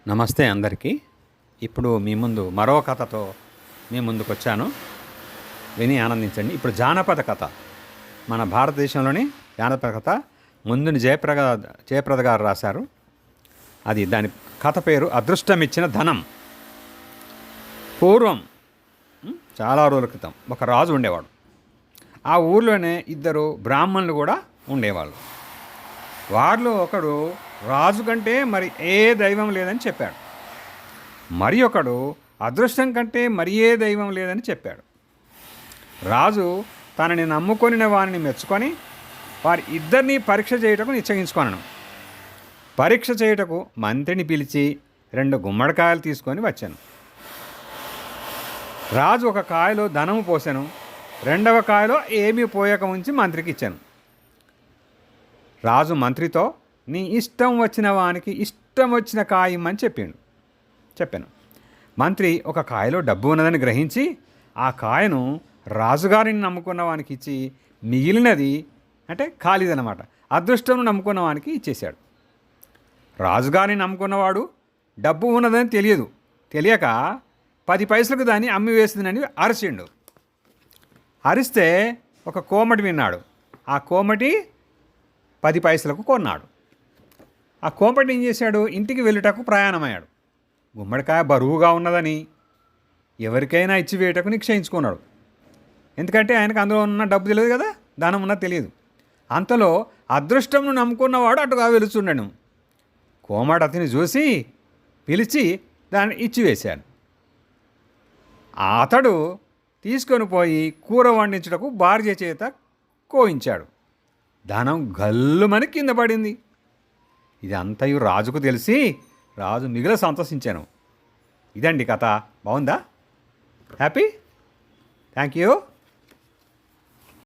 నమస్తే అందరికీ. ఇప్పుడు మీ ముందు మరో కథతో మీ ముందుకు వచ్చాను. విని ఆనందించండి. ఇప్పుడు జానపద కథ, మన భారతదేశంలోని జానపద కథ. ముందుని జయప్రద గారు రాశారు. దాని కథ పేరు అదృష్టమిచ్చిన ధనం. పూర్వం చాలా రోజుల క్రితం ఒక రాజు ఉండేవాడు. ఆ ఊర్లోనే ఇద్దరు బ్రాహ్మణులు కూడా ఉండేవాళ్ళు. వారిలో ఒకడు రాజు కంటే మరి ఏ దైవం లేదని చెప్పాడు. మరి ఒకడు అదృష్టం కంటే మరి ఏ దైవం లేదని చెప్పాడు. రాజు తనని నమ్ముకొనిన వారిని మెచ్చుకొని వారి ఇద్దరిని పరీక్ష చేయుటకు నిశ్చయించుకొనను. పరీక్ష చేయుటకు మంత్రిని పిలిచి 2 గుమ్మడికాయలు తీసుకొని వచ్చాను. రాజు ఒక కాయలో ధనము పోసాను, 2వ కాయలో ఏమీ పోయక ఉంచి మంత్రికి ఇచ్చాను. రాజు మంత్రితో, నీ ఇష్టం వచ్చిన వానికి ఇష్టం వచ్చిన కాయ ఇమ్మని చెప్పాను. మంత్రి ఒక కాయలో డబ్బు ఉన్నదని గ్రహించి ఆ కాయను రాజుగారిని నమ్ముకున్న వానికి ఇచ్చి మిగిలినది అంటే ఖాళీదనమాట అదృష్టం నమ్ముకున్న వానికి ఇచ్చేశాడు. రాజుగారిని నమ్ముకున్నవాడు డబ్బు ఉన్నదని తెలియక 10 పైసలకు దాన్ని అమ్మి వేసిందని అరిచిండు. అరిస్తే ఒక కోమటి విన్నాడు. ఆ కోమటి 10 పైసలకు కొన్నాడు. ఆ కోమటి ఏం చేశాడు, ఇంటికి వెళ్ళుటకు ప్రయాణమయ్యాడు. గుమ్మడికాయ బరువుగా ఉన్నదని ఎవరికైనా ఇచ్చి వేయటకు నిశ్చయించుకున్నాడు. ఎందుకంటే ఆయనకు అందులో ఉన్న డబ్బు తెలియదు కదా, ధనం ఉన్నది తెలియదు. అంతలో అదృష్టంను నమ్ముకున్నవాడు అటుగా వెలుచుండను. కోమటి అతని చూసి పిలిచి దాన్ని ఇచ్చివేశాడు. అతడు తీసుకొని పోయి కూర వండించుటకు భార్య చేత కోయించాడు. ధనం గల్లుమని కింద పడింది. ఇది అంతయు రాజుకు తెలిసి రాజు మిగిలిన సంతోషించాను. ఇదండి కథ. బాగుందా? హ్యాపీ? Thank you.